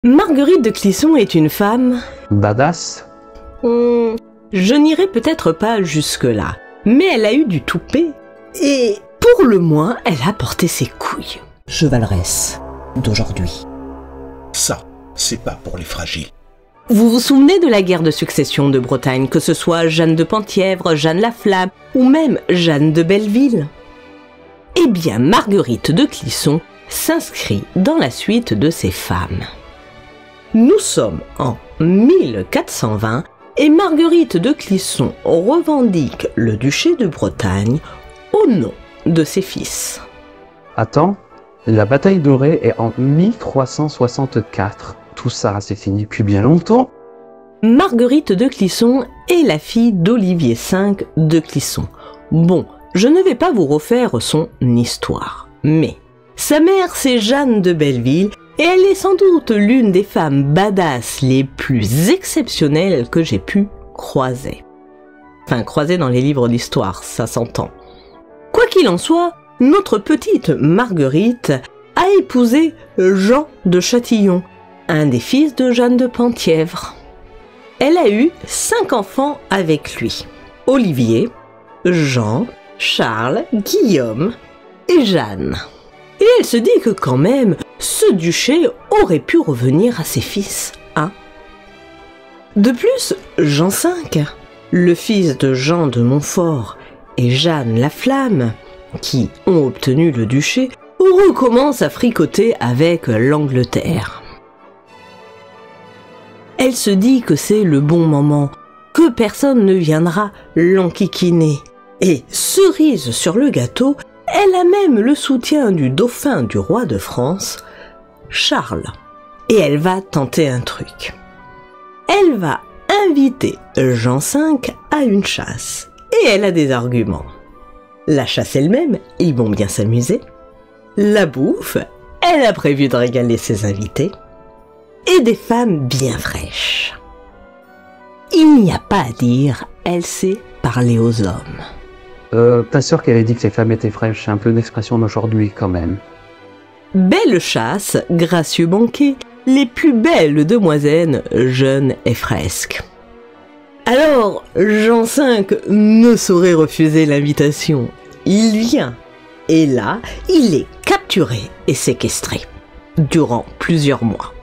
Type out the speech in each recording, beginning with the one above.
Marguerite de Clisson est une femme... Badass. Je n'irai peut-être pas jusque-là, mais elle a eu du toupet et, pour le moins, elle a porté ses couilles. Chevaleresse d'aujourd'hui. Ça, c'est pas pour les fragiles. Vous vous souvenez de la guerre de succession de Bretagne, que ce soit Jeanne de Penthièvre, Jeanne la Flamme ou même Jeanne de Belleville? Eh bien, Marguerite de Clisson s'inscrit dans la suite de ces femmes. Nous sommes en 1420 et Marguerite de Clisson revendique le duché de Bretagne au nom de ses fils. Attends, la bataille dorée est en 1364. Tout ça, c'est fini depuis bien longtemps. Marguerite de Clisson est la fille d'Olivier V de Clisson. Bon, je ne vais pas vous refaire son histoire, mais sa mère c'est Jeanne de Belleville et elle est sans doute l'une des femmes badass les plus exceptionnelles que j'ai pu croiser. Enfin, croiser dans les livres d'histoire, ça s'entend. Quoi qu'il en soit, notre petite Marguerite a épousé Jean de Châtillon, un des fils de Jeanne de Penthièvre. Elle a eu 5 enfants avec lui. Olivier, Jean, Charles, Guillaume et Jeanne. Et elle se dit que quand même, ce duché aurait pu revenir à ses fils, hein. De plus, Jean V, le fils de Jean de Montfort et Jeanne la Flamme, qui ont obtenu le duché, recommence à fricoter avec l'Angleterre. Elle se dit que c'est le bon moment, que personne ne viendra l'enquiquiner. Et cerise sur le gâteau, elle a même le soutien du dauphin du roi de France, Charles. Et elle va tenter un truc. Elle va inviter Jean V à une chasse. Et elle a des arguments. La chasse elle-même, ils vont bien s'amuser. La bouffe, elle a prévu de régaler ses invités. Et des femmes bien fraîches. Il n'y a pas à dire, elle sait parler aux hommes. Pas sûr qu'elle ait dit que les femmes étaient fraîches, c'est un peu une expression d'aujourd'hui quand même. Belle chasse, gracieux banquet, les plus belles demoiselles, jeunes et fresques. Alors, Jean V ne saurait refuser l'invitation. Il vient. Et là, il est capturé et séquestré, durant plusieurs mois.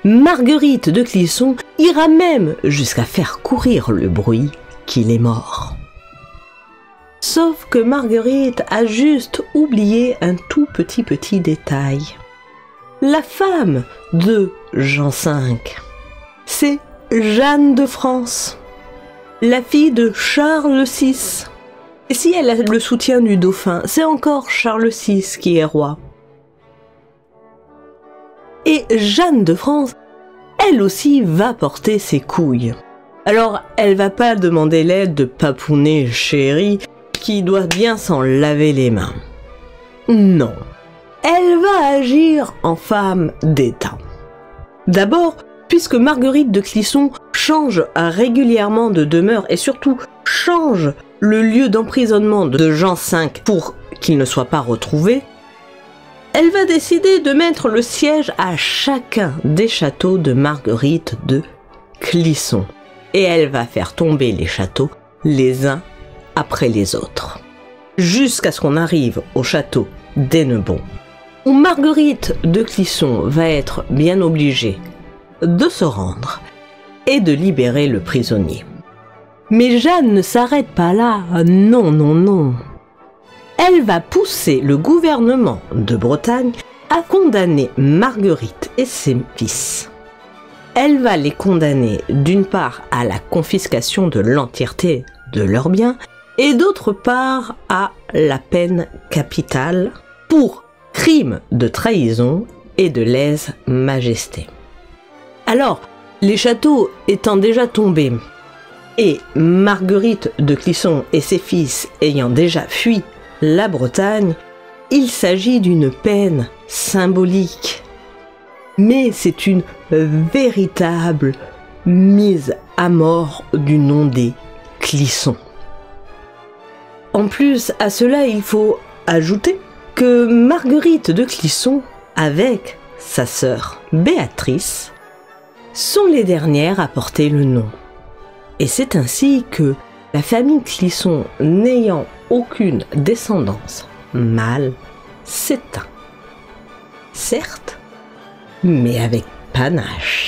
Marguerite de Clisson ira même jusqu'à faire courir le bruit qu'il est mort. Sauf que Marguerite a juste oublié un tout petit détail. La femme de Jean V, c'est Jeanne de France, la fille de Charles VI. Et si elle a le soutien du dauphin, c'est encore Charles VI qui est roi. Et Jeanne de France, elle aussi va porter ses couilles. Alors, elle va pas demander l'aide de Papounet chéri, qui doit bien s'en laver les mains. Non, elle va agir en femme d'État. D'abord, puisque Marguerite de Clisson change régulièrement de demeure et surtout change le lieu d'emprisonnement de Jean V pour qu'il ne soit pas retrouvé, elle va décider de mettre le siège à chacun des châteaux de Marguerite de Clisson. Et elle va faire tomber les châteaux les uns après les autres. Jusqu'à ce qu'on arrive au château d'Hennebont, où Marguerite de Clisson va être bien obligée de se rendre et de libérer le prisonnier. Mais Jeanne ne s'arrête pas là, non, non, non. Elle va pousser le gouvernement de Bretagne à condamner Marguerite et ses fils. Elle va les condamner d'une part à la confiscation de l'entièreté de leurs biens et d'autre part à la peine capitale pour crime de trahison et de lèse-majesté. Alors, les châteaux étant déjà tombés et Marguerite de Clisson et ses fils ayant déjà fui la Bretagne, il s'agit d'une peine symbolique. Mais c'est une véritable mise à mort du nom des Clisson. En plus, à cela, il faut ajouter que Marguerite de Clisson, avec sa sœur Béatrice, sont les dernières à porter le nom. Et c'est ainsi que la famille Clisson, n'ayant aucune descendance mâle, s'éteint. Certes, mais avec panache.